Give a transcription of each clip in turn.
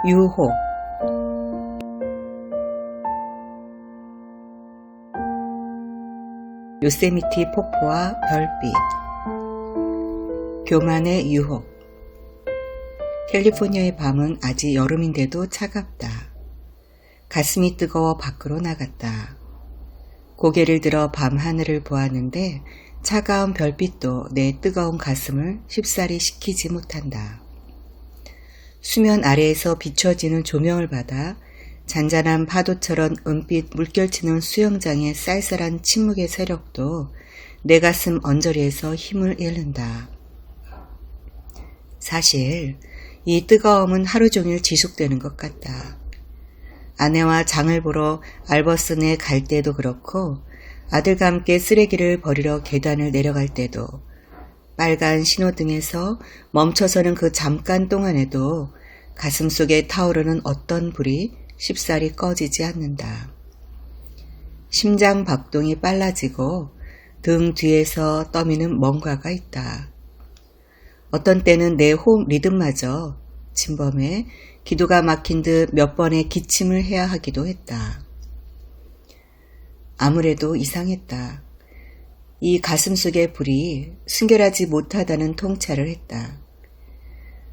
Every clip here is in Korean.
유혹. 요세미티 폭포와 별빛. 교만의 유혹. 캘리포니아의 밤은 아직 여름인데도 차갑다. 가슴이 뜨거워 밖으로 나갔다. 고개를 들어 밤 하늘을 보았는데 차가운 별빛도 내 뜨거운 가슴을 쉽사리 식히지 못한다. 수면 아래에서 비춰지는 조명을 받아 잔잔한 파도처럼 은빛 물결치는 수영장의 쌀쌀한 침묵의 세력도 내 가슴 언저리에서 힘을 잃는다. 사실 이 뜨거움은 하루 종일 지속되는 것 같다. 아내와 장을 보러 알버슨에 갈 때도 그렇고 아들과 함께 쓰레기를 버리러 계단을 내려갈 때도 빨간 신호등에서 멈춰서는 그 잠깐 동안에도 가슴속에 타오르는 어떤 불이 쉽사리 꺼지지 않는다. 심장 박동이 빨라지고 등 뒤에서 떠미는 뭔가가 있다. 어떤 때는 내 호흡 리듬마저 침범해 기도가 막힌 듯 몇 번의 기침을 해야 하기도 했다. 아무래도 이상했다. 이 가슴 속의 불이 순결하지 못하다는 통찰을 했다.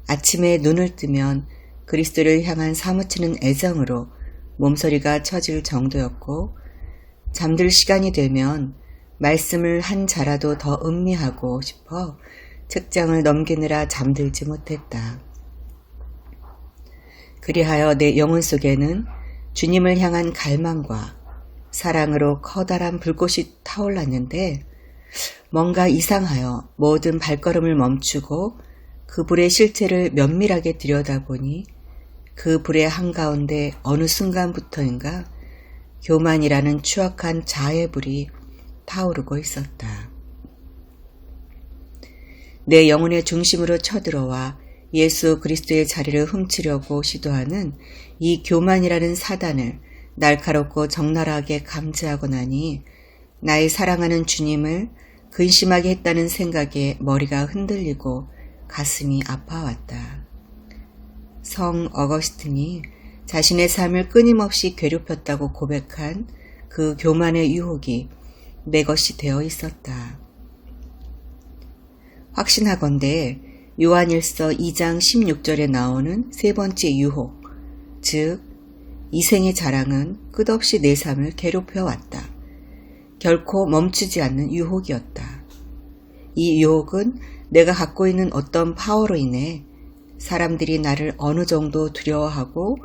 아침에 눈을 뜨면 그리스도를 향한 사무치는 애정으로 몸서리가 처질 정도였고 잠들 시간이 되면 말씀을 한 자라도 더 음미하고 싶어 책장을 넘기느라 잠들지 못했다. 그리하여 내 영혼 속에는 주님을 향한 갈망과 사랑으로 커다란 불꽃이 타올랐는데 뭔가 이상하여 모든 발걸음을 멈추고 그 불의 실체를 면밀하게 들여다보니 그 불의 한가운데 어느 순간부터인가 교만이라는 추악한 자의 불이 타오르고 있었다. 내 영혼의 중심으로 쳐들어와 예수 그리스도의 자리를 훔치려고 시도하는 이 교만이라는 사단을 날카롭고 적나라하게 감지하고 나니 나의 사랑하는 주님을 근심하게 했다는 생각에 머리가 흔들리고 가슴이 아파왔다. 성 어거스틴이 자신의 삶을 끊임없이 괴롭혔다고 고백한 그 교만의 유혹이 내 것이 되어 있었다. 확신하건대 요한일서 2장 16절에 나오는 세 번째 유혹, 즉 이생의 자랑은 끝없이 내 삶을 괴롭혀왔다. 결코 멈추지 않는 유혹이었다. 이 유혹은 내가 갖고 있는 어떤 파워로 인해 사람들이 나를 어느 정도 두려워하고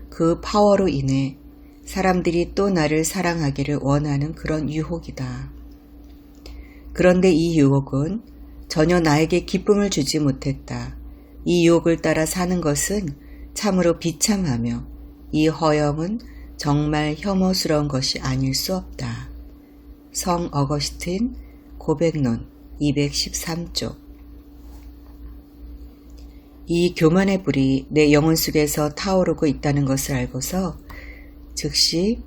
그 파워로 인해 사람들이 또 나를 사랑하기를 원하는 그런 유혹이다. 그런데 이 유혹은 전혀 나에게 기쁨을 주지 못했다. 이 유혹을 따라 사는 것은 참으로 비참하며 이 허영은 정말 혐오스러운 것이 아닐 수 없다. 성 어거스틴 고백론 213쪽. 이 교만의 불이 내 영혼 속에서 타오르고 있다는 것을 알고서 즉시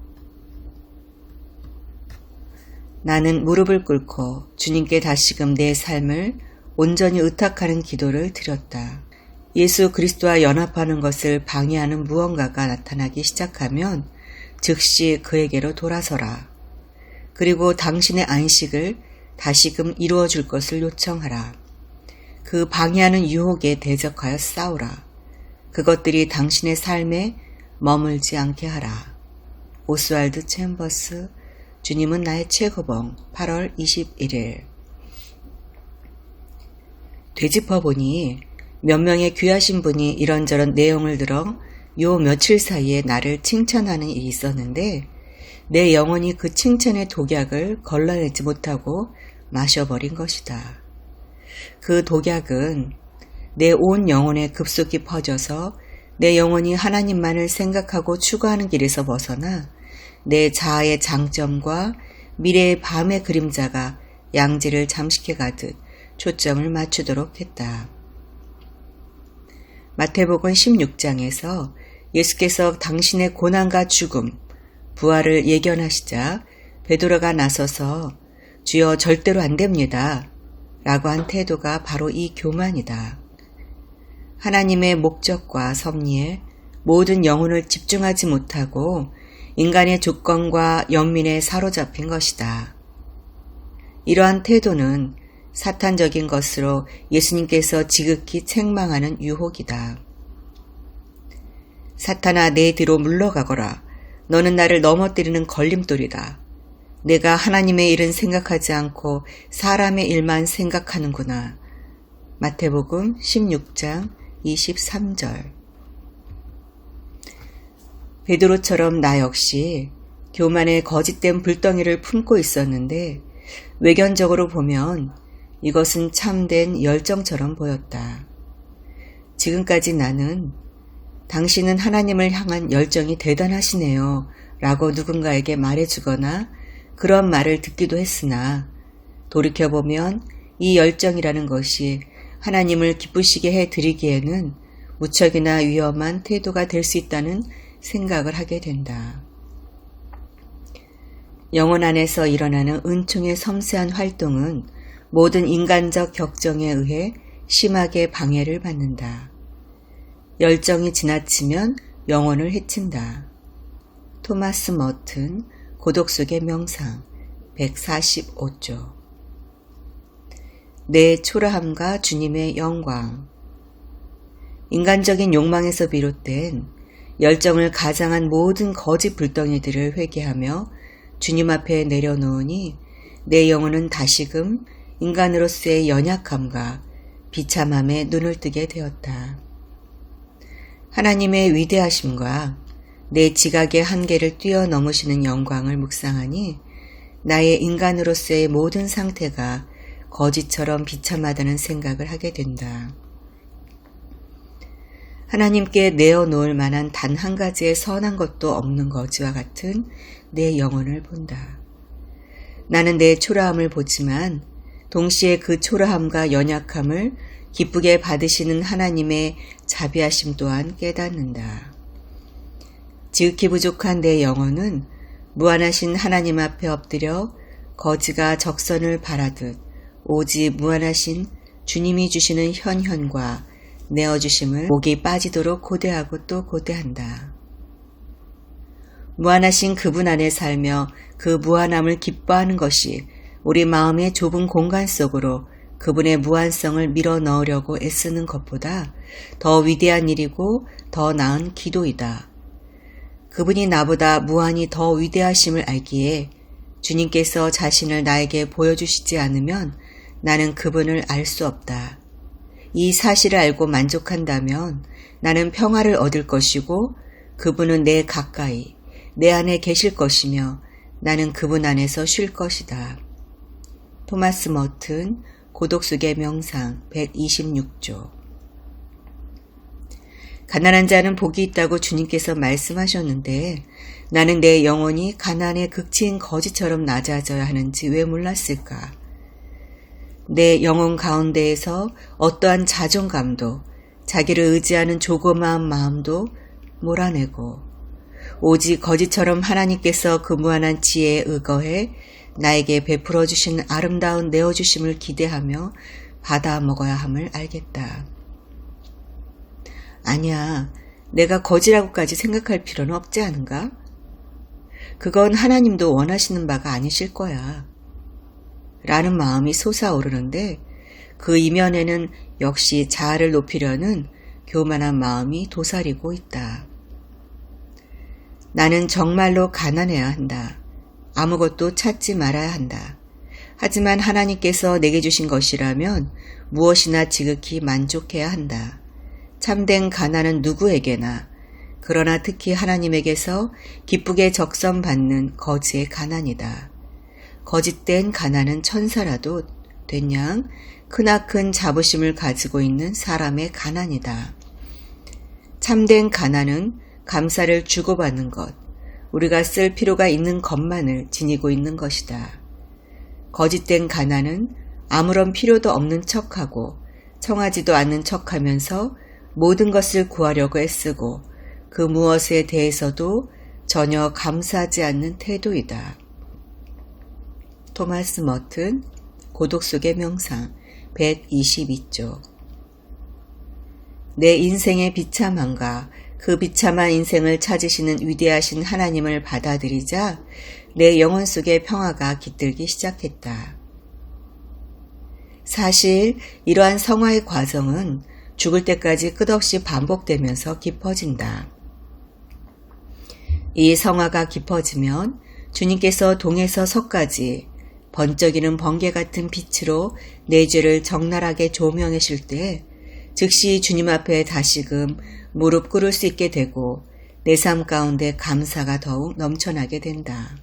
나는 무릎을 꿇고 주님께 다시금 내 삶을 온전히 의탁하는 기도를 드렸다. 예수 그리스도와 연합하는 것을 방해하는 무언가가 나타나기 시작하면 즉시 그에게로 돌아서라. 그리고 당신의 안식을 다시금 이루어 줄 것을 요청하라. 그 방해하는 유혹에 대적하여 싸우라. 그것들이 당신의 삶에 머물지 않게 하라. 오스왈드 챔버스, 주님은 나의 최고봉, 8월 21일. 되짚어보니 몇 명의 귀하신 분이 이런저런 내용을 들어 요 며칠 사이에 나를 칭찬하는 일이 있었는데 내 영혼이 그 칭찬의 독약을 걸러내지 못하고 마셔버린 것이다. 그 독약은 내 온 영혼에 급속히 퍼져서 내 영혼이 하나님만을 생각하고 추구하는 길에서 벗어나 내 자아의 장점과 미래의 밤의 그림자가 양지를 잠식해 가듯 초점을 맞추도록 했다. 마태복음 16장에서 예수께서 당신의 고난과 죽음, 부활을 예견하시자 베드로가 나서서 주여 절대로 안 됩니다. 라고 한 태도가 바로 이 교만이다. 하나님의 목적과 섭리에 모든 영혼을 집중하지 못하고 인간의 조건과 연민에 사로잡힌 것이다. 이러한 태도는 사탄적인 것으로 예수님께서 지극히 책망하는 유혹이다. 사탄아, 내 뒤로 물러가거라. 너는 나를 넘어뜨리는 걸림돌이다. 내가 하나님의 일은 생각하지 않고 사람의 일만 생각하는구나. 마태복음 16장 23절. 베드로처럼 나 역시 교만의 거짓된 불덩이를 품고 있었는데 외견적으로 보면 이것은 참된 열정처럼 보였다. 지금까지 나는 당신은 하나님을 향한 열정이 대단하시네요 라고 누군가에게 말해주거나 그런 말을 듣기도 했으나 돌이켜보면 이 열정이라는 것이 하나님을 기쁘시게 해드리기에는 무척이나 위험한 태도가 될 수 있다는 생각을 하게 된다. 영혼 안에서 일어나는 은총의 섬세한 활동은 모든 인간적 격정에 의해 심하게 방해를 받는다. 열정이 지나치면 영혼을 해친다. 토마스 머튼, 고독 속의 명상, 145조. 내 초라함과 주님의 영광. 인간적인 욕망에서 비롯된 열정을 가장한 모든 거짓 불덩이들을 회개하며 주님 앞에 내려놓으니 내 영혼은 다시금 인간으로서의 연약함과 비참함에 눈을 뜨게 되었다. 하나님의 위대하심과 내 지각의 한계를 뛰어넘으시는 영광을 묵상하니 나의 인간으로서의 모든 상태가 거짓처럼 비참하다는 생각을 하게 된다. 하나님께 내어놓을 만한 단 한 가지의 선한 것도 없는 거지와 같은 내 영혼을 본다. 나는 내 초라함을 보지만 동시에 그 초라함과 연약함을 기쁘게 받으시는 하나님의 자비하심 또한 깨닫는다. 지극히 부족한 내 영혼은 무한하신 하나님 앞에 엎드려 거지가 적선을 바라듯 오직 무한하신 주님이 주시는 현현과 내어주심을 목이 빠지도록 고대하고 또 고대한다. 무한하신 그분 안에 살며 그 무한함을 기뻐하는 것이 우리 마음의 좁은 공간 속으로 그분의 무한성을 밀어 넣으려고 애쓰는 것보다 더 위대한 일이고 더 나은 기도이다. 그분이 나보다 무한히 더 위대하심을 알기에 주님께서 자신을 나에게 보여주시지 않으면 나는 그분을 알 수 없다. 이 사실을 알고 만족한다면 나는 평화를 얻을 것이고 그분은 내 가까이, 내 안에 계실 것이며 나는 그분 안에서 쉴 것이다. 토마스 머튼, 고독 속의 명상, 126조. 가난한 자는 복이 있다고 주님께서 말씀하셨는데 나는 내 영혼이 가난의 극치인 거지처럼 낮아져야 하는지 왜 몰랐을까? 내 영혼 가운데에서 어떠한 자존감도 자기를 의지하는 조그마한 마음도 몰아내고 오직 거지처럼 하나님께서 그 무한한 지혜에 의거해 나에게 베풀어 주신 아름다운 내어주심을 기대하며 받아 먹어야 함을 알겠다. 아니야, 내가 거지라고까지 생각할 필요는 없지 않은가? 그건 하나님도 원하시는 바가 아니실 거야. 라는 마음이 솟아오르는데 그 이면에는 역시 자아를 높이려는 교만한 마음이 도사리고 있다. 나는 정말로 가난해야 한다. 아무것도 찾지 말아야 한다. 하지만 하나님께서 내게 주신 것이라면 무엇이나 지극히 만족해야 한다. 참된 가난은 누구에게나, 그러나 특히 하나님에게서 기쁘게 적선받는 거지의 가난이다. 거짓된 가난은 천사라도 된양 크나큰 자부심을 가지고 있는 사람의 가난이다. 참된 가난은 감사를 주고받는 것, 우리가 쓸 필요가 있는 것만을 지니고 있는 것이다. 거짓된 가난은 아무런 필요도 없는 척하고 청하지도 않는 척하면서 모든 것을 구하려고 애쓰고 그 무엇에 대해서도 전혀 감사하지 않는 태도이다. 토마스 머튼, 고독 속의 명상, 122조. 내 인생의 비참함과 그 비참한 인생을 찾으시는 위대하신 하나님을 받아들이자 내 영혼 속에 평화가 깃들기 시작했다. 사실 이러한 성화의 과정은 죽을 때까지 끝없이 반복되면서 깊어진다. 이 성화가 깊어지면 주님께서 동에서 서까지 번쩍이는 번개 같은 빛으로 내 죄를 적나라하게 조명하실 때 즉시 주님 앞에 다시금 무릎 꿇을 수 있게 되고 내 삶 가운데 감사가 더욱 넘쳐나게 된다.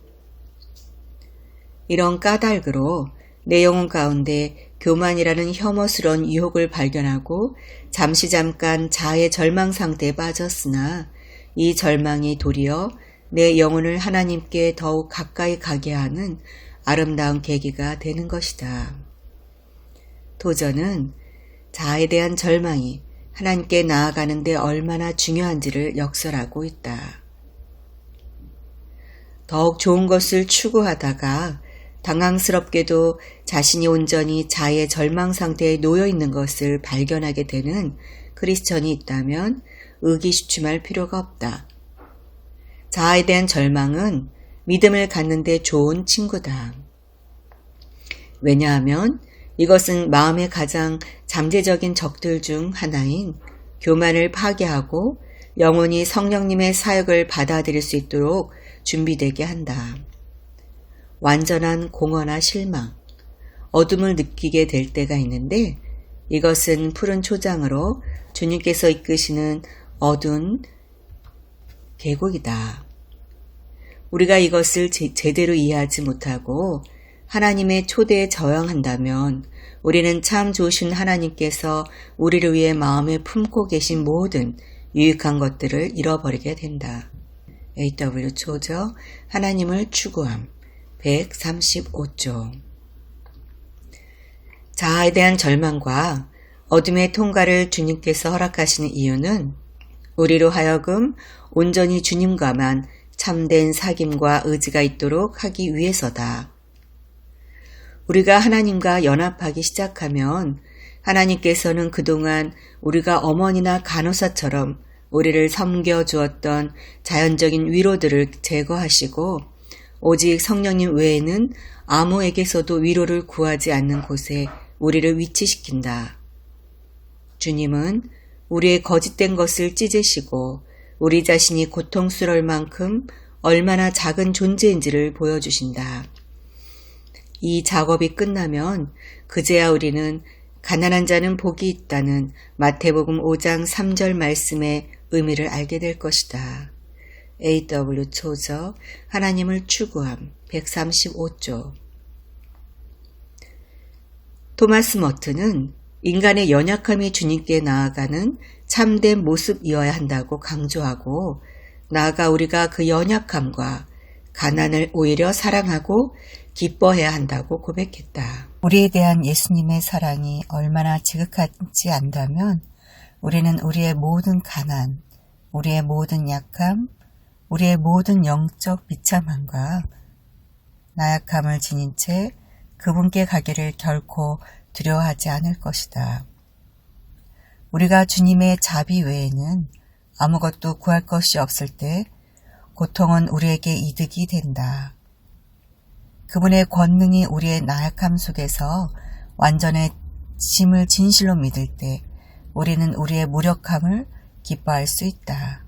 이런 까닭으로 내 영혼 가운데 교만이라는 혐오스러운 유혹을 발견하고 잠깐 자아의 절망 상태에 빠졌으나 이 절망이 도리어 내 영혼을 하나님께 더욱 가까이 가게 하는 아름다운 계기가 되는 것이다. 도전은 자아에 대한 절망이 하나님께 나아가는 데 얼마나 중요한지를 역설하고 있다. 더욱 좋은 것을 추구하다가 당황스럽게도 자신이 온전히 자아의 절망 상태에 놓여 있는 것을 발견하게 되는 크리스천이 있다면 의기주춤할 필요가 없다. 자아에 대한 절망은 믿음을 갖는 데 좋은 친구다. 왜냐하면 이것은 마음의 가장 잠재적인 적들 중 하나인 교만을 파괴하고 영원히 성령님의 사역을 받아들일 수 있도록 준비되게 한다. 완전한 공허나 실망, 어둠을 느끼게 될 때가 있는데 이것은 푸른 초장으로 주님께서 이끄시는 어두운 계곡이다. 우리가 이것을 제대로 이해하지 못하고 하나님의 초대에 저항한다면 우리는 참 좋으신 하나님께서 우리를 위해 마음에 품고 계신 모든 유익한 것들을 잃어버리게 된다. A.W. 초저 하나님을 추구함 135조. 자아에 대한 절망과 어둠의 통과를 주님께서 허락하시는 이유는 우리로 하여금 온전히 주님과만 참된 사귐과 의지가 있도록 하기 위해서다. 우리가 하나님과 연합하기 시작하면 하나님께서는 그동안 우리가 어머니나 간호사처럼 우리를 섬겨주었던 자연적인 위로들을 제거하시고 오직 성령님 외에는 아무에게서도 위로를 구하지 않는 곳에 우리를 위치시킨다. 주님은 우리의 거짓된 것을 찢으시고 우리 자신이 고통스러울 만큼 얼마나 작은 존재인지를 보여주신다. 이 작업이 끝나면 그제야 우리는 가난한 자는 복이 있다는 마태복음 5장 3절 말씀의 의미를 알게 될 것이다. A.W. 초저 하나님을 추구함 135조. 토마스 머튼은 인간의 연약함이 주님께 나아가는 참된 모습이어야 한다고 강조하고 나아가 우리가 그 연약함과 가난을 오히려 사랑하고 기뻐해야 한다고 고백했다. 우리에 대한 예수님의 사랑이 얼마나 지극하지 않다면 우리는 우리의 모든 가난, 우리의 모든 약함, 우리의 모든 영적 비참함과 나약함을 지닌 채 그분께 가기를 결코 두려워하지 않을 것이다. 우리가 주님의 자비 외에는 아무것도 구할 것이 없을 때 고통은 우리에게 이득이 된다. 그분의 권능이 우리의 나약함 속에서 완전해짐을 진실로 믿을 때 우리는 우리의 무력함을 기뻐할 수 있다.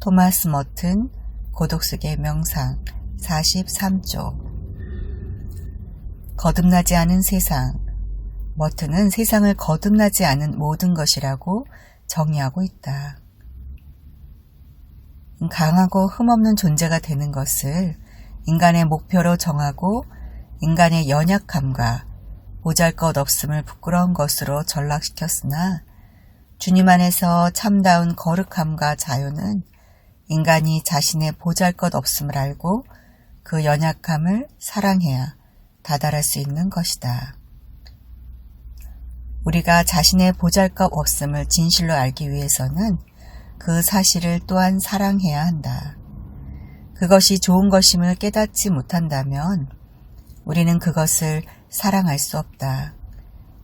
토마스 머튼 고독 속의 명상 43조. 거듭나지 않은 세상. 머튼은 세상을 거듭나지 않은 모든 것이라고 정의하고 있다. 강하고 흠없는 존재가 되는 것을 인간의 목표로 정하고 인간의 연약함과 보잘것없음을 부끄러운 것으로 전락시켰으나 주님 안에서 참다운 거룩함과 자유는 인간이 자신의 보잘것없음을 알고 그 연약함을 사랑해야 다다를 수 있는 것이다. 우리가 자신의 보잘것없음을 진실로 알기 위해서는 그 사실을 또한 사랑해야 한다. 그것이 좋은 것임을 깨닫지 못한다면 우리는 그것을 사랑할 수 없다.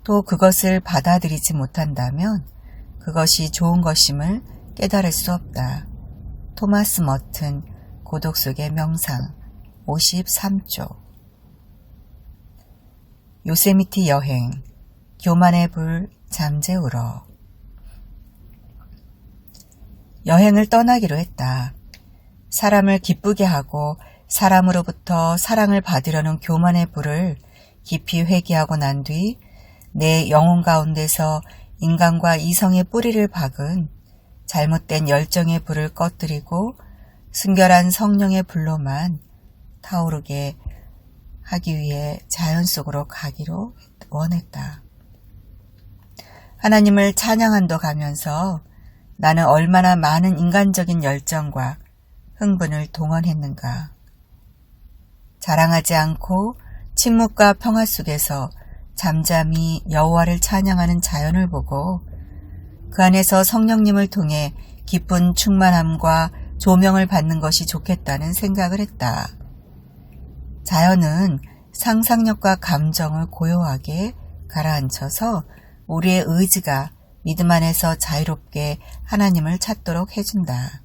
또 그것을 받아들이지 못한다면 그것이 좋은 것임을 깨달을 수 없다. 토마스 머튼, 고독 속의 명상, 53조. 요세미티 여행, 교만의 불 잠재우러. 여행을 떠나기로 했다. 사람을 기쁘게 하고 사람으로부터 사랑을 받으려는 교만의 불을 깊이 회개하고 난 뒤 내 영혼 가운데서 인간과 이성의 뿌리를 박은 잘못된 열정의 불을 꺼뜨리고 순결한 성령의 불로만 타오르게 하기 위해 자연 속으로 가기로 원했다. 하나님을 찬양한도 가면서 나는 얼마나 많은 인간적인 열정과 흥분을 동원했는가. 자랑하지 않고 침묵과 평화 속에서 잠잠히 여호와를 찬양하는 자연을 보고 그 안에서 성령님을 통해 깊은 충만함과 조명을 받는 것이 좋겠다는 생각을 했다. 자연은 상상력과 감정을 고요하게 가라앉혀서 우리의 의지가 믿음 안에서 자유롭게 하나님을 찾도록 해준다.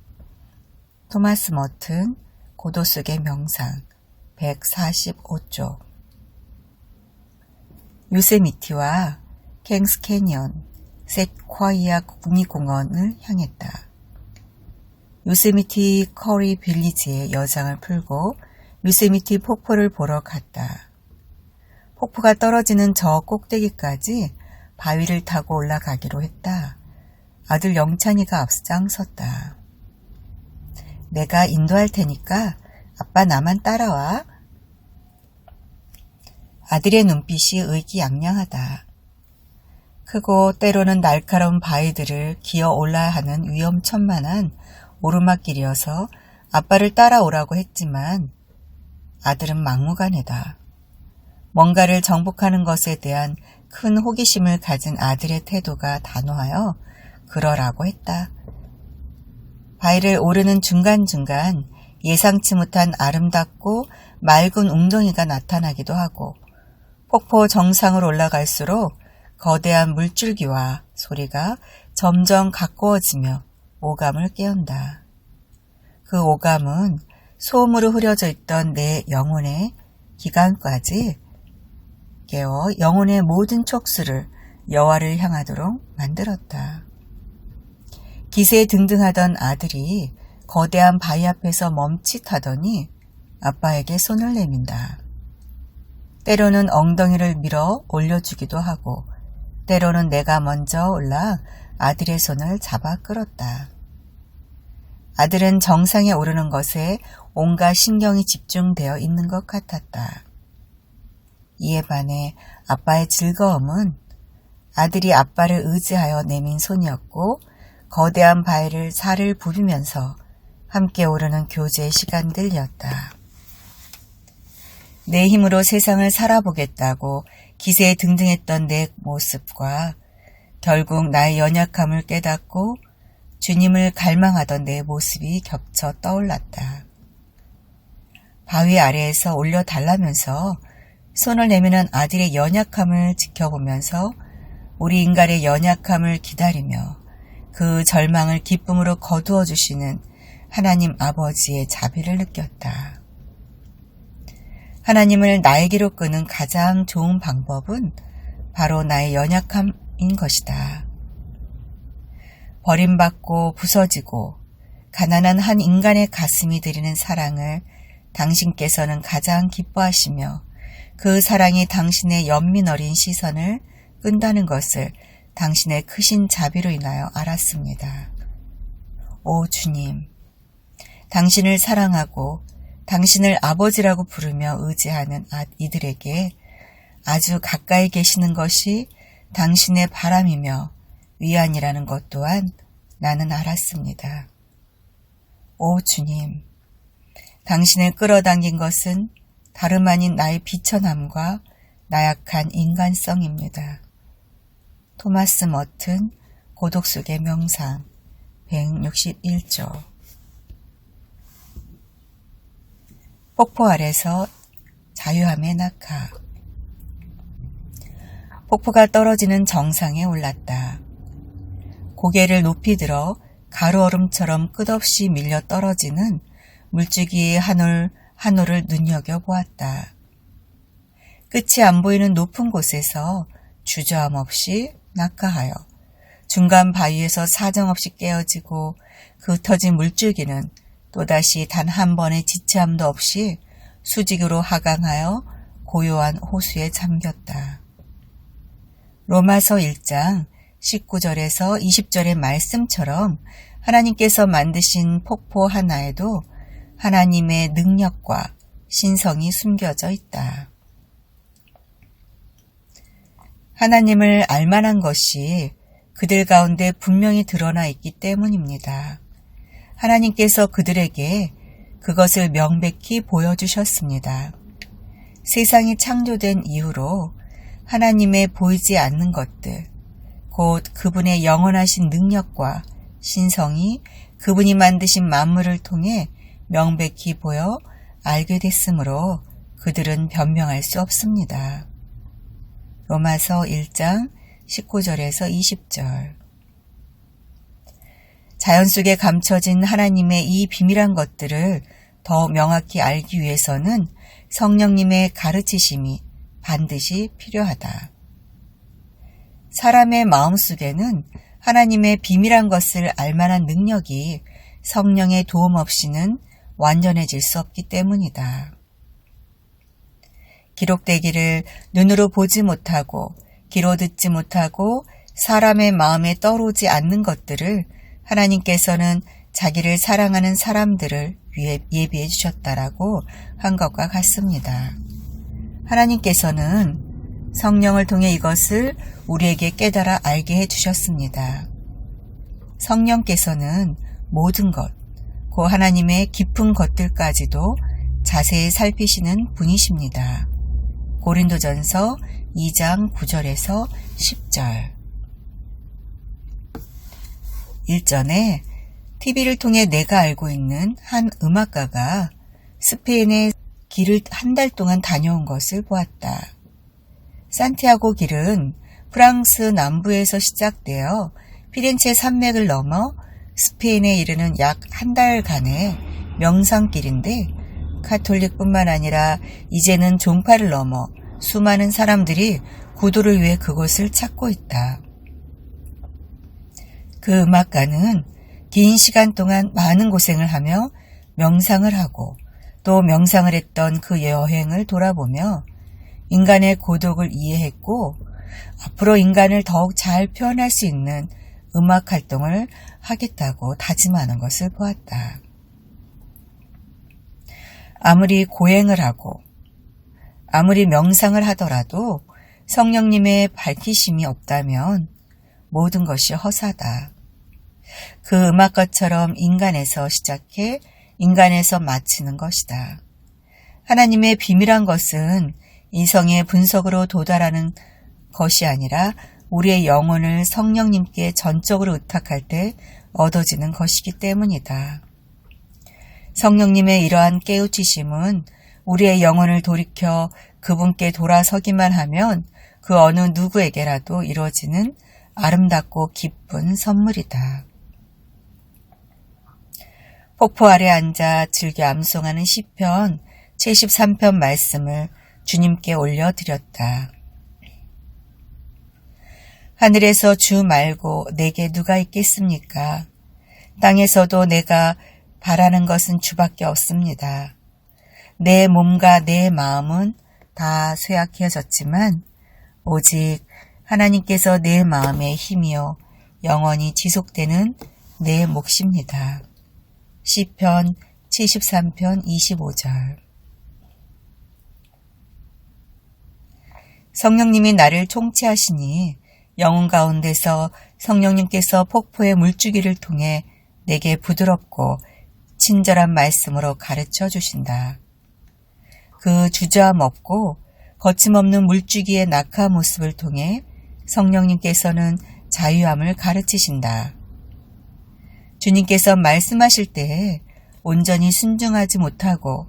토마스 머튼, 고도 속의 명상, 145조. 요세미티와 갱스 캐니언, 세콰이아 국립공원을 향했다. 요세미티 커리 빌리지의 여장을 풀고 요세미티 폭포를 보러 갔다. 폭포가 떨어지는 저 꼭대기까지 바위를 타고 올라가기로 했다. 아들 영찬이가 앞장섰다. 내가 인도할 테니까 아빠 나만 따라와. 아들의 눈빛이 의기양양하다. 크고 때로는 날카로운 바위들을 기어 올라야 하는 위험천만한 오르막길이어서 아빠를 따라오라고 했지만 아들은 막무가내다. 뭔가를 정복하는 것에 대한 큰 호기심을 가진 아들의 태도가 단호하여 그러라고 했다. 바위를 오르는 중간중간 예상치 못한 아름답고 맑은 웅덩이가 나타나기도 하고 폭포 정상으로 올라갈수록 거대한 물줄기와 소리가 점점 가까워지며 오감을 깨운다. 그 오감은 소음으로 흐려져 있던 내 영혼의 기관까지 깨워 영혼의 모든 촉수를 여호와를 향하도록 만들었다. 기세에 등등하던 아들이 거대한 바위 앞에서 멈칫하더니 아빠에게 손을 내민다. 때로는 엉덩이를 밀어 올려주기도 하고 때로는 내가 먼저 올라 아들의 손을 잡아 끌었다. 아들은 정상에 오르는 것에 온갖 신경이 집중되어 있는 것 같았다. 이에 반해 아빠의 즐거움은 아들이 아빠를 의지하여 내민 손이었고 거대한 바위를 살을 부비면서 함께 오르는 교제의 시간들이었다. 내 힘으로 세상을 살아보겠다고 기세에 등등했던 내 모습과 결국 나의 연약함을 깨닫고 주님을 갈망하던 내 모습이 겹쳐 떠올랐다. 바위 아래에서 올려달라면서 손을 내미는 아들의 연약함을 지켜보면서 우리 인간의 연약함을 기다리며 그 절망을 기쁨으로 거두어 주시는 하나님 아버지의 자비를 느꼈다. 하나님을 나에게로 끄는 가장 좋은 방법은 바로 나의 연약함인 것이다. 버림받고 부서지고 가난한 한 인간의 가슴이 드리는 사랑을 당신께서는 가장 기뻐하시며 그 사랑이 당신의 연민 어린 시선을 끈다는 것을 당신의 크신 자비로 인하여 알았습니다. 오 주님, 당신을 사랑하고 당신을 아버지라고 부르며 의지하는 이들에게 아주 가까이 계시는 것이 당신의 바람이며 위안이라는 것 또한 나는 알았습니다. 오 주님, 당신을 끌어당긴 것은 다름 아닌 나의 비천함과 나약한 인간성입니다. 토마스 머튼, 고독 속의 명상, 161조. 폭포 아래서 자유함의 낙하. 폭포가 떨어지는 정상에 올랐다. 고개를 높이 들어 가루얼음처럼 끝없이 밀려 떨어지는 물줄기의 한 올 한 올을 눈여겨보았다. 끝이 안 보이는 높은 곳에서 주저함 없이 낙하하여 중간 바위에서 사정없이 깨어지고 그 흩어진 물줄기는 또다시 단 한 번의 지체함도 없이 수직으로 하강하여 고요한 호수에 잠겼다. 로마서 1장 19절에서 20절의 말씀처럼 하나님께서 만드신 폭포 하나에도 하나님의 능력과 신성이 숨겨져 있다. 하나님을 알만한 것이 그들 가운데 분명히 드러나 있기 때문입니다. 하나님께서 그들에게 그것을 명백히 보여주셨습니다. 세상이 창조된 이후로 하나님의 보이지 않는 것들, 곧 그분의 영원하신 능력과 신성이 그분이 만드신 만물을 통해 명백히 보여 알게 됐으므로 그들은 변명할 수 없습니다. 로마서 1장 19절에서 20절. 자연 속에 감춰진 하나님의 이 비밀한 것들을 더 명확히 알기 위해서는 성령님의 가르치심이 반드시 필요하다. 사람의 마음속에는 하나님의 비밀한 것을 알만한 능력이 성령의 도움 없이는 완전해질 수 없기 때문이다. 기록되기를 눈으로 보지 못하고 귀로 듣지 못하고 사람의 마음에 떠오르지 않는 것들을 하나님께서는 자기를 사랑하는 사람들을 위해 예비해 주셨다라고 한 것과 같습니다. 하나님께서는 성령을 통해 이것을 우리에게 깨달아 알게 해 주셨습니다. 성령께서는 모든 것, 그 하나님의 깊은 것들까지도 자세히 살피시는 분이십니다. 고린도전서 2장 9절에서 10절. 일전에 TV를 통해 내가 알고 있는 한 음악가가 스페인에 길을 한 달 동안 다녀온 것을 보았다. 산티아고 길은 프랑스 남부에서 시작되어 피렌체 산맥을 넘어 스페인에 이르는 약 한 달간의 명상길인데 가톨릭뿐만 아니라 이제는 종파를 넘어 수많은 사람들이 구도를 위해 그곳을 찾고 있다. 그 음악가는 긴 시간 동안 많은 고생을 하며 명상을 하고 또 명상을 했던 그 여행을 돌아보며 인간의 고독을 이해했고 앞으로 인간을 더욱 잘 표현할 수 있는 음악 활동을 하겠다고 다짐하는 것을 보았다. 아무리 고행을 하고 아무리 명상을 하더라도 성령님의 밝히심이 없다면 모든 것이 허사다. 그 음악가처럼 인간에서 시작해 인간에서 마치는 것이다. 하나님의 비밀한 것은 이성의 분석으로 도달하는 것이 아니라 우리의 영혼을 성령님께 전적으로 의탁할 때 얻어지는 것이기 때문이다. 성령님의 이러한 깨우치심은 우리의 영혼을 돌이켜 그분께 돌아서기만 하면 그 어느 누구에게라도 이루어지는 아름답고 기쁜 선물이다. 폭포 아래 앉아 즐겨 암송하는 시편 73편 말씀을 주님께 올려드렸다. 하늘에서 주 말고 내게 누가 있겠습니까? 땅에서도 내가 바라는 것은 주밖에 없습니다. 내 몸과 내 마음은 다 쇠약해졌지만 오직 하나님께서 내 마음의 힘이요 영원히 지속되는 내 몫입니다. 시편 73편 25절. 성령님이 나를 통치하시니 영혼 가운데서 성령님께서 폭포의 물주기를 통해 내게 부드럽고 친절한 말씀으로 가르쳐 주신다. 그 주저함 없고 거침없는 물주기의 낙하 모습을 통해 성령님께서는 자유함을 가르치신다. 주님께서 말씀하실 때에 온전히 순종하지 못하고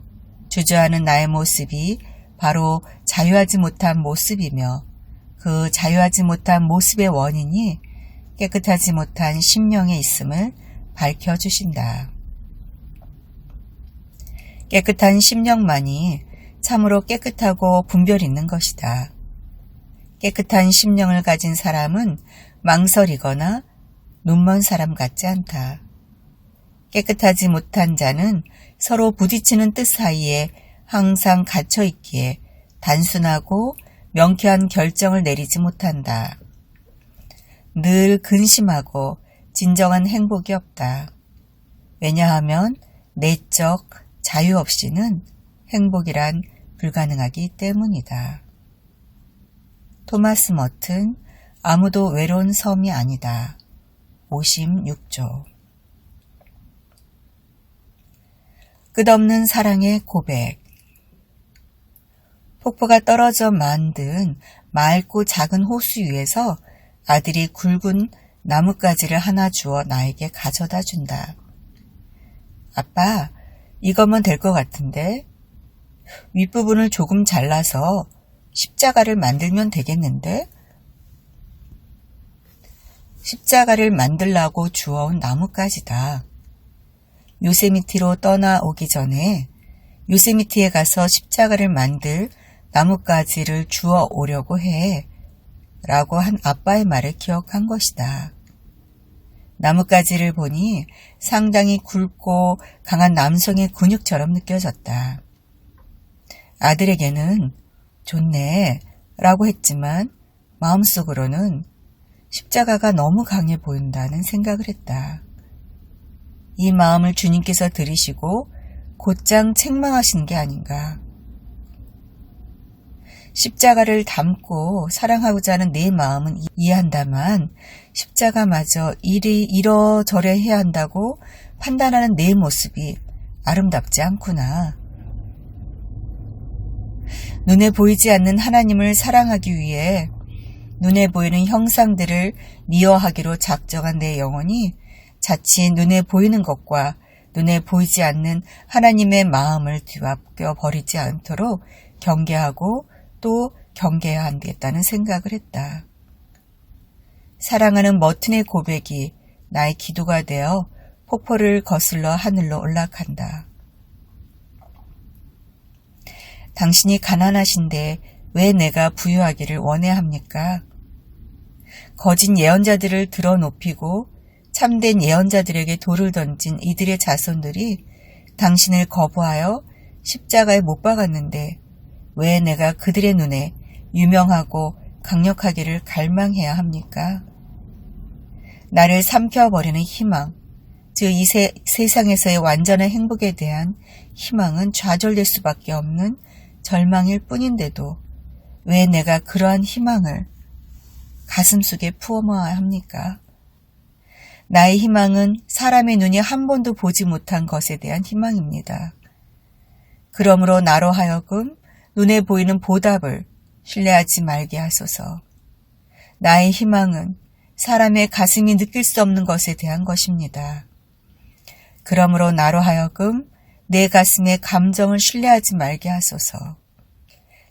주저하는 나의 모습이 바로 자유하지 못한 모습이며 그 자유하지 못한 모습의 원인이 깨끗하지 못한 심령에 있음을 밝혀주신다. 깨끗한 심령만이 참으로 깨끗하고 분별 있는 것이다. 깨끗한 심령을 가진 사람은 망설이거나 눈먼 사람 같지 않다. 깨끗하지 못한 자는 서로 부딪히는 뜻 사이에 항상 갇혀 있기에 단순하고 명쾌한 결정을 내리지 못한다. 늘 근심하고 진정한 행복이 없다. 왜냐하면 내적 자유 없이는 행복이란 불가능하기 때문이다. 토마스 머튼, 아무도 외로운 섬이 아니다. 56조. 끝없는 사랑의 고백. 폭포가 떨어져 만든 맑고 작은 호수 위에서 아들이 굵은 나뭇가지를 하나 주어 나에게 가져다 준다. 아빠, 이거면 될 것 같은데? 윗부분을 조금 잘라서 십자가를 만들면 되겠는데? 십자가를 만들라고 주워온 나뭇가지다. 요세미티로 떠나오기 전에 요세미티에 가서 십자가를 만들 나뭇가지를 주워 오려고 해 라고 한 아빠의 말을 기억한 것이다. 나뭇가지를 보니 상당히 굵고 강한 남성의 근육처럼 느껴졌다. 아들에게는 좋네 라고 했지만 마음속으로는 십자가가 너무 강해 보인다는 생각을 했다. 이 마음을 주님께서 들으시고 곧장 책망하신 게 아닌가. 십자가를 담고 사랑하고자 하는 내 마음은 이해한다만 십자가마저 이러저래 해야 한다고 판단하는 내 모습이 아름답지 않구나. 눈에 보이지 않는 하나님을 사랑하기 위해 눈에 보이는 형상들을 미워하기로 작정한 내 영혼이 자칫 눈에 보이는 것과 눈에 보이지 않는 하나님의 마음을 뒤바뀌어 버리지 않도록 경계하고 또 경계해야 하겠다는 생각을 했다. 사랑하는 머튼의 고백이 나의 기도가 되어 폭포를 거슬러 하늘로 올라간다. 당신이 가난하신데 왜 내가 부유하기를 원해야 합니까? 거짓 예언자들을 드러높이고 참된 예언자들에게 돌을 던진 이들의 자손들이 당신을 거부하여 십자가에 못 박았는데 왜 내가 그들의 눈에 유명하고 강력하기를 갈망해야 합니까? 나를 삼켜버리는 희망, 즉 이 세상에서의 완전한 행복에 대한 희망은 좌절될 수밖에 없는 절망일 뿐인데도 왜 내가 그러한 희망을 가슴속에 품어야 합니까? 나의 희망은 사람의 눈이 한 번도 보지 못한 것에 대한 희망입니다. 그러므로 나로 하여금 눈에 보이는 보답을 신뢰하지 말게 하소서. 나의 희망은 사람의 가슴이 느낄 수 없는 것에 대한 것입니다. 그러므로 나로 하여금 내 가슴의 감정을 신뢰하지 말게 하소서.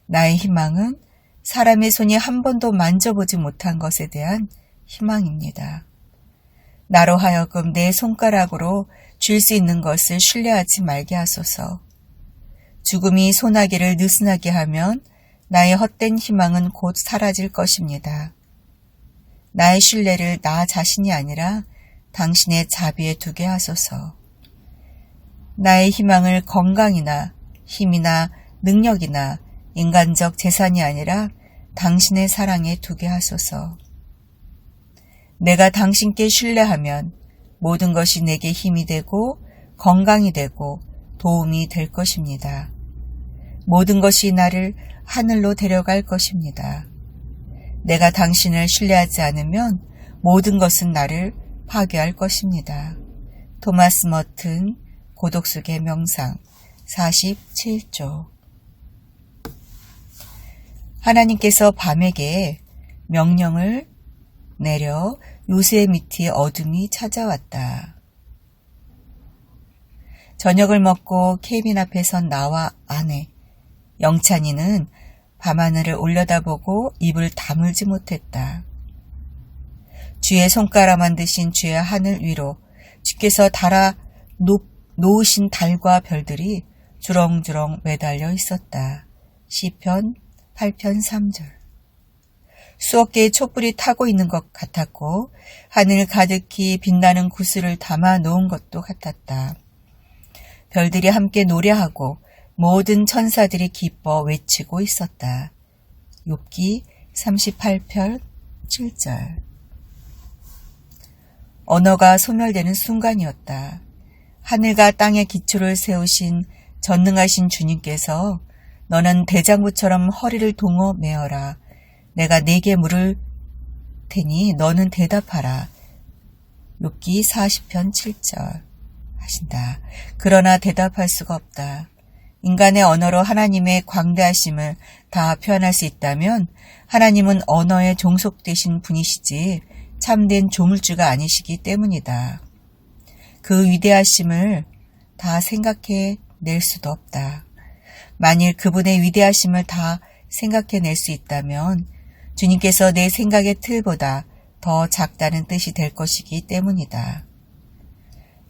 나의 희망은 사람의 손이 한 번도 만져보지 못한 것에 대한 희망입니다. 나로 하여금 내 손가락으로 쥘 수 있는 것을 신뢰하지 말게 하소서. 죽음이 소나기를 느슨하게 하면 나의 헛된 희망은 곧 사라질 것입니다. 나의 신뢰를 나 자신이 아니라 당신의 자비에 두게 하소서. 나의 희망을 건강이나 힘이나 능력이나 인간적 재산이 아니라 당신의 사랑에 두게 하소서. 내가 당신께 신뢰하면 모든 것이 내게 힘이 되고 건강이 되고 도움이 될 것입니다. 모든 것이 나를 하늘로 데려갈 것입니다. 내가 당신을 신뢰하지 않으면 모든 것은 나를 파괴할 것입니다. 토마스 머튼 고독 속의 명상 47조. 하나님께서 밤에게 명령을 내려 요세미티의 어둠이 찾아왔다. 저녁을 먹고 케이빈 앞에 선 나와 아내 영찬이는 밤하늘을 올려다보고 입을 다물지 못했다. 주의 손가락 만드신 주의 하늘 위로 주께서 달아 놓으신 달과 별들이 주렁주렁 매달려 있었다. 시편 8편 3절. 수억 개의 촛불이 타고 있는 것 같았고 하늘 가득히 빛나는 구슬을 담아 놓은 것도 같았다. 별들이 함께 노래하고 모든 천사들이 기뻐 외치고 있었다. 욥기 38편 7절. 언어가 소멸되는 순간이었다. 하늘과 땅의 기초를 세우신 전능하신 주님께서 너는 대장부처럼 허리를 동어 메어라. 내가 네게 물을 테니 너는 대답하라. 욥기 40편 7절 하신다. 그러나 대답할 수가 없다. 인간의 언어로 하나님의 광대하심을 다 표현할 수 있다면 하나님은 언어에 종속되신 분이시지 참된 조물주가 아니시기 때문이다. 그 위대하심을 다 생각해 낼 수도 없다. 만일 그분의 위대하심을 다 생각해낼 수 있다면 주님께서 내 생각의 틀보다 더 작다는 뜻이 될 것이기 때문이다.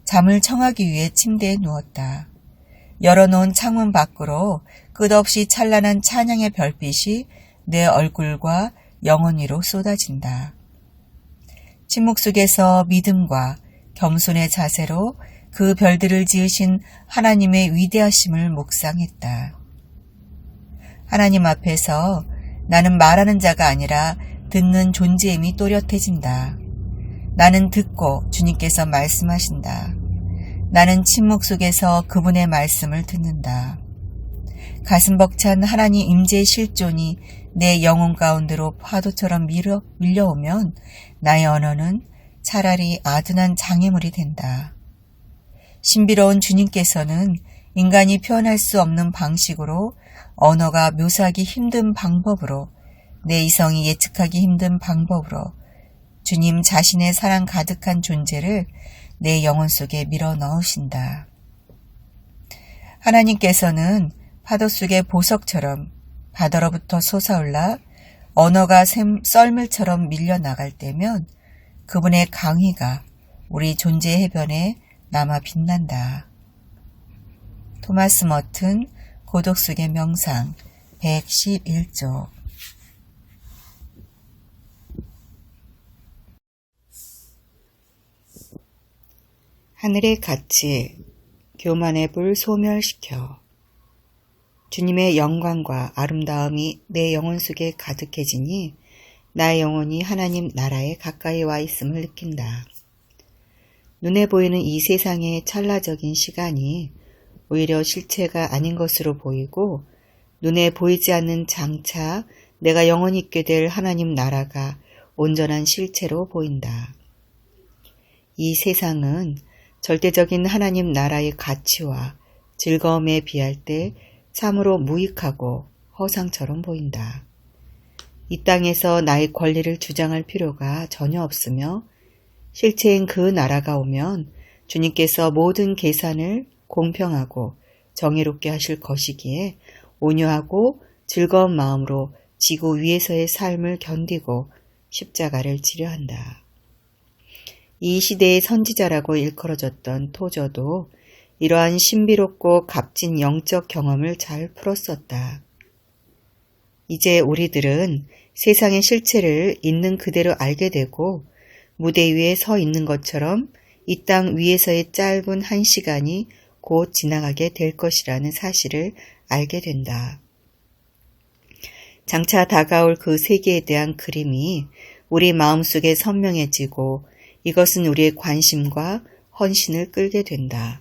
잠을 청하기 위해 침대에 누웠다. 열어놓은 창문 밖으로 끝없이 찬란한 찬양의 별빛이 내 얼굴과 영혼 위로 쏟아진다. 침묵 속에서 믿음과 겸손의 자세로 그 별들을 지으신 하나님의 위대하심을 묵상했다. 하나님 앞에서 나는 말하는 자가 아니라 듣는 존재임이 또렷해진다. 나는 듣고 주님께서 말씀하신다. 나는 침묵 속에서 그분의 말씀을 듣는다. 가슴 벅찬 하나님 임재의 실존이 내 영혼 가운데로 파도처럼 밀려오면 나의 언어는 차라리 아둔한 장애물이 된다. 신비로운 주님께서는 인간이 표현할 수 없는 방식으로 언어가 묘사하기 힘든 방법으로 내 이성이 예측하기 힘든 방법으로 주님 자신의 사랑 가득한 존재를 내 영혼 속에 밀어 넣으신다. 하나님께서는 파도 속의 보석처럼 바다로부터 솟아올라 언어가 썰물처럼 밀려나갈 때면 그분의 강의가 우리 존재의 해변에 남아 빛난다. 토마스 머튼 고독 속의 명상 111조. 하늘의 가치, 교만의 불 소멸시켜. 주님의 영광과 아름다움이 내 영혼 속에 가득해지니 나의 영혼이 하나님 나라에 가까이 와 있음을 느낀다. 눈에 보이는 이 세상의 찰나적인 시간이 오히려 실체가 아닌 것으로 보이고 눈에 보이지 않는 장차 내가 영원히 있게 될 하나님 나라가 온전한 실체로 보인다. 이 세상은 절대적인 하나님 나라의 가치와 즐거움에 비할 때 참으로 무익하고 허상처럼 보인다. 이 땅에서 나의 권리를 주장할 필요가 전혀 없으며 실체인 그 나라가 오면 주님께서 모든 계산을 공평하고 정의롭게 하실 것이기에 온유하고 즐거운 마음으로 지구 위에서의 삶을 견디고 십자가를 지려 한다. 이 시대의 선지자라고 일컬어졌던 토저도 이러한 신비롭고 값진 영적 경험을 잘 풀었었다. 이제 우리들은 세상의 실체를 있는 그대로 알게 되고 무대 위에 서 있는 것처럼 이 땅 위에서의 짧은 한 시간이 곧 지나가게 될 것이라는 사실을 알게 된다. 장차 다가올 그 세계에 대한 그림이 우리 마음속에 선명해지고 이것은 우리의 관심과 헌신을 끌게 된다.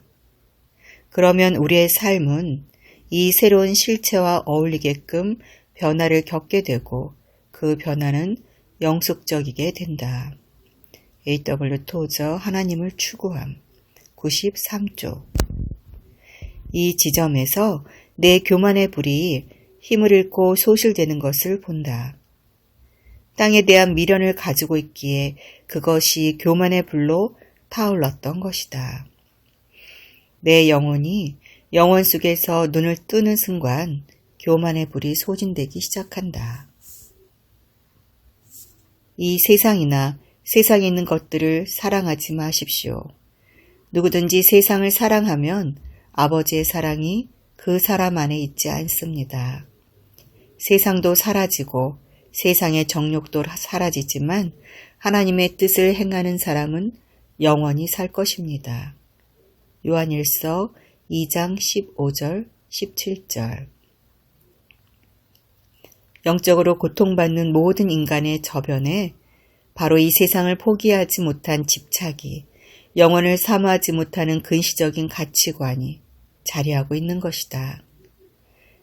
그러면 우리의 삶은 이 새로운 실체와 어울리게끔 변화를 겪게 되고 그 변화는 영속적이게 된다. A.W. 토저 하나님을 추구함 93조. 이 지점에서 내 교만의 불이 힘을 잃고 소실되는 것을 본다. 땅에 대한 미련을 가지고 있기에 그것이 교만의 불로 타올랐던 것이다. 내 영혼이 영혼 속에서 눈을 뜨는 순간 교만의 불이 소진되기 시작한다. 이 세상이나 세상에 있는 것들을 사랑하지 마십시오. 누구든지 세상을 사랑하면 아버지의 사랑이 그 사람 안에 있지 않습니다. 세상도 사라지고 세상의 정욕도 사라지지만 하나님의 뜻을 행하는 사람은 영원히 살 것입니다. 요한일서 2장 15절, 17절. 영적으로 고통받는 모든 인간의 저변에 바로 이 세상을 포기하지 못한 집착이, 영혼을 사모하지 못하는 근시적인 가치관이 자리하고 있는 것이다.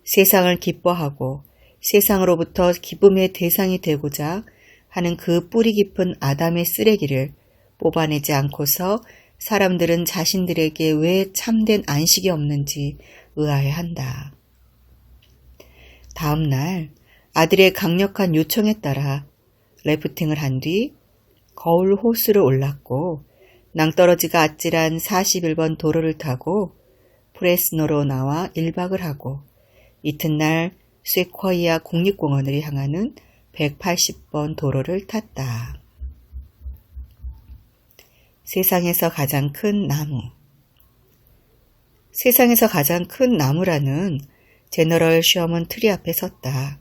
세상을 기뻐하고 세상으로부터 기쁨의 대상이 되고자 하는 그 뿌리 깊은 아담의 쓰레기를 뽑아내지 않고서 사람들은 자신들에게 왜 참된 안식이 없는지 의아해한다. 다음 날 아들의 강력한 요청에 따라 래프팅을 한 뒤 거울 호수를 올랐고 낭떠러지가 아찔한 41번 도로를 타고 프레스노로 나와 1박을 하고 이튿날 쇠쿼이아 국립공원을 향하는 180번 도로를 탔다. 세상에서 가장 큰 나무. 세상에서 가장 큰 나무라는 제너럴 셔먼 트리 앞에 섰다.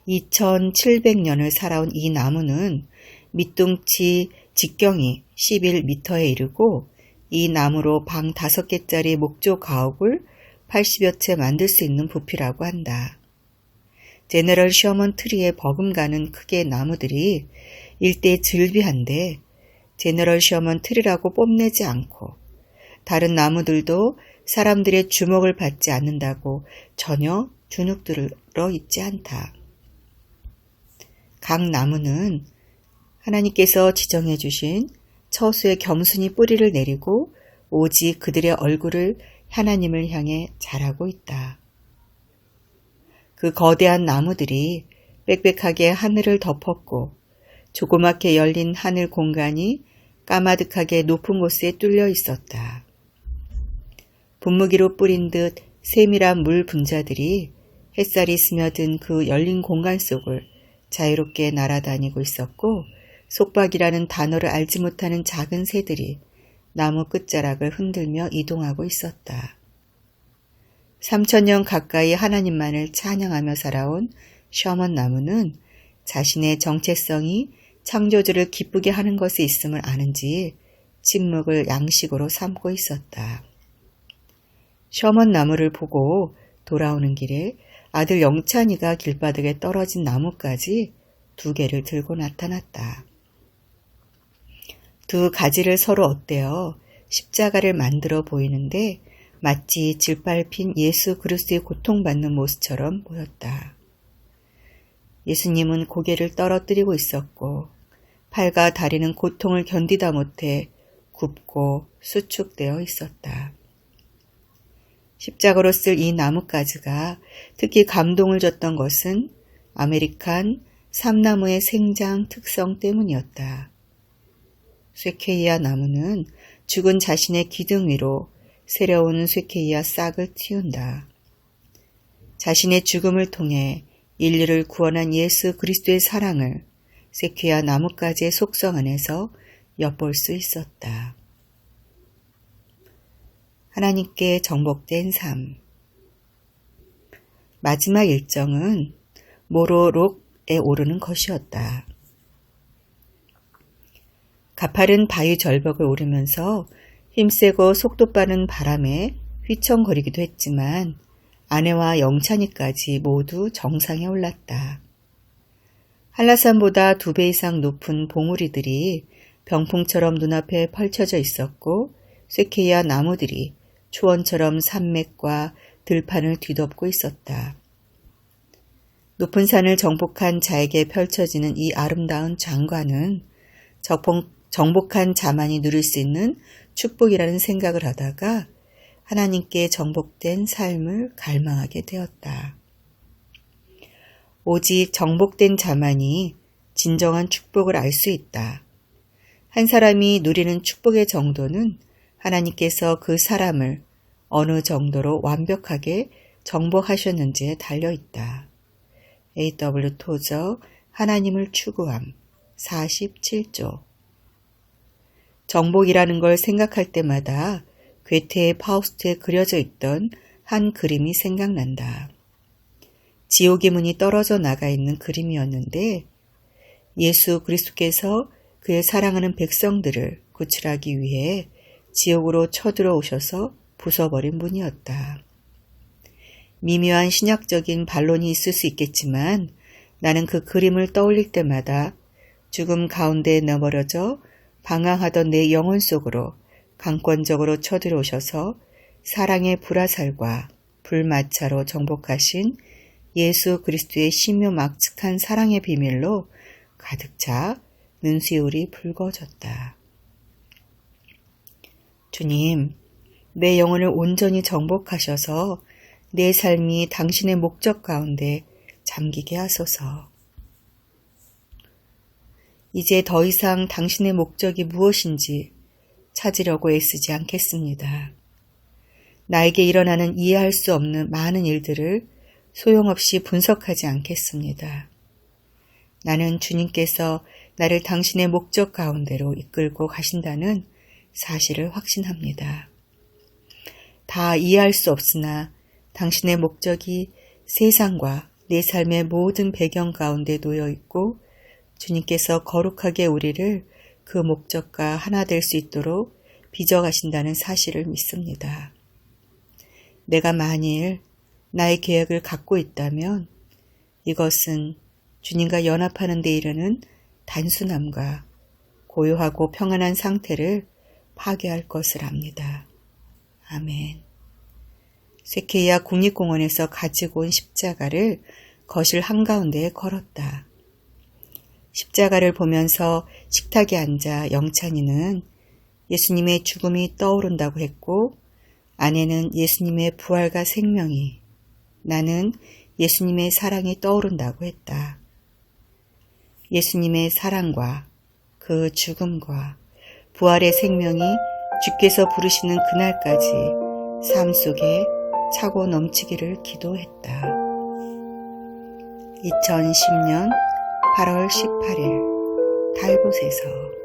2700년을 살아온 이 나무는 밑둥치 직경이 11m에 이르고 이 나무로 방 5개짜리 목조 가옥을 80여 채 만들 수 있는 부피라고 한다. 제너럴 셔먼 트리의 버금가는 크기의 나무들이 일대 즐비한데 제너럴 셔먼 트리라고 뽐내지 않고 다른 나무들도 사람들의 주목을 받지 않는다고 전혀 주눅들어 있지 않다. 각 나무는 하나님께서 지정해 주신 처수에 겸손히 뿌리를 내리고 오직 그들의 얼굴을 하나님을 향해 자라고 있다. 그 거대한 나무들이 빽빽하게 하늘을 덮었고 조그맣게 열린 하늘 공간이 까마득하게 높은 곳에 뚫려 있었다. 분무기로 뿌린 듯 세밀한 물 분자들이 햇살이 스며든 그 열린 공간 속을 자유롭게 날아다니고 있었고 속박이라는 단어를 알지 못하는 작은 새들이 나무 끝자락을 흔들며 이동하고 있었다. 3000년 가까이 하나님만을 찬양하며 살아온 셔먼 나무는 자신의 정체성이 창조주를 기쁘게 하는 것에 있음을 아는지 침묵을 양식으로 삼고 있었다. 셔먼 나무를 보고 돌아오는 길에 아들 영찬이가 길바닥에 떨어진 나무까지 2개를 들고 나타났다. 2 가지를 서로 엇대어 십자가를 만들어 보이는데 마치 질밟힌 예수 그리스도의 고통받는 모습처럼 보였다. 예수님은 고개를 떨어뜨리고 있었고 팔과 다리는 고통을 견디다 못해 굽고 수축되어 있었다. 십자가로 쓸 이 나뭇가지가 특히 감동을 줬던 것은 아메리칸 삼나무의 생장 특성 때문이었다. 쇠케이아 나무는 죽은 자신의 기둥 위로 세려온 쇠케이아 싹을 틔운다. 자신의 죽음을 통해 인류를 구원한 예수 그리스도의 사랑을 쇠케이아 나뭇가지의 속성 안에서 엿볼 수 있었다. 하나님께 정복된 삶. 마지막 일정은 모로록에 오르는 것이었다. 가파른 바위 절벽을 오르면서 힘세고 속도 빠른 바람에 휘청거리기도 했지만 아내와 영찬이까지 모두 정상에 올랐다. 한라산보다 2배 이상 높은 봉우리들이 병풍처럼 눈앞에 펼쳐져 있었고 쇠케이아 나무들이 초원처럼 산맥과 들판을 뒤덮고 있었다. 높은 산을 정복한 자에게 펼쳐지는 이 아름다운 장관은 정복한 자만이 누릴 수 있는 축복이라는 생각을 하다가 하나님께 정복된 삶을 갈망하게 되었다. 오직 정복된 자만이 진정한 축복을 알 수 있다. 한 사람이 누리는 축복의 정도는 하나님께서 그 사람을 어느 정도로 완벽하게 정복하셨는지에 달려있다. A.W. 토저 하나님을 추구함 47조. 정복이라는 걸 생각할 때마다 괴테의 파우스트에 그려져 있던 한 그림이 생각난다. 지옥의 문이 떨어져 나가 있는 그림이었는데 예수 그리스도께서 그의 사랑하는 백성들을 구출하기 위해 지옥으로 쳐들어오셔서 부숴버린 문이었다. 미묘한 신학적인 반론이 있을 수 있겠지만 나는 그 그림을 떠올릴 때마다 죽음 가운데 내버려져 방황하던 내 영혼 속으로 강권적으로 쳐들어오셔서 사랑의 불화살과 불마차로 정복하신 예수 그리스도의 신묘막측한 사랑의 비밀로 가득 차 눈시울이 붉어졌다. 주님, 내 영혼을 온전히 정복하셔서 내 삶이 당신의 목적 가운데 잠기게 하소서. 이제 더 이상 당신의 목적이 무엇인지 찾으려고 애쓰지 않겠습니다. 나에게 일어나는 이해할 수 없는 많은 일들을 소용없이 분석하지 않겠습니다. 나는 주님께서 나를 당신의 목적 가운데로 이끌고 가신다는 사실을 확신합니다. 다 이해할 수 없으나 당신의 목적이 세상과 내 삶의 모든 배경 가운데 놓여 있고 주님께서 거룩하게 우리를 그 목적과 하나 될 수 있도록 빚어가신다는 사실을 믿습니다. 내가 만일 나의 계획을 갖고 있다면 이것은 주님과 연합하는 데 이르는 단순함과 고요하고 평안한 상태를 파괴할 것을 압니다. 아멘. 세케이아 국립공원에서 가지고 온 십자가를 거실 한가운데에 걸었다. 십자가를 보면서 식탁에 앉아 영찬이는 예수님의 죽음이 떠오른다고 했고 아내는 예수님의 부활과 생명이, 나는 예수님의 사랑이 떠오른다고 했다. 예수님의 사랑과 그 죽음과 부활의 생명이 주께서 부르시는 그날까지 삶 속에 차고 넘치기를 기도했다. 2010년 8월 18일 달곳에서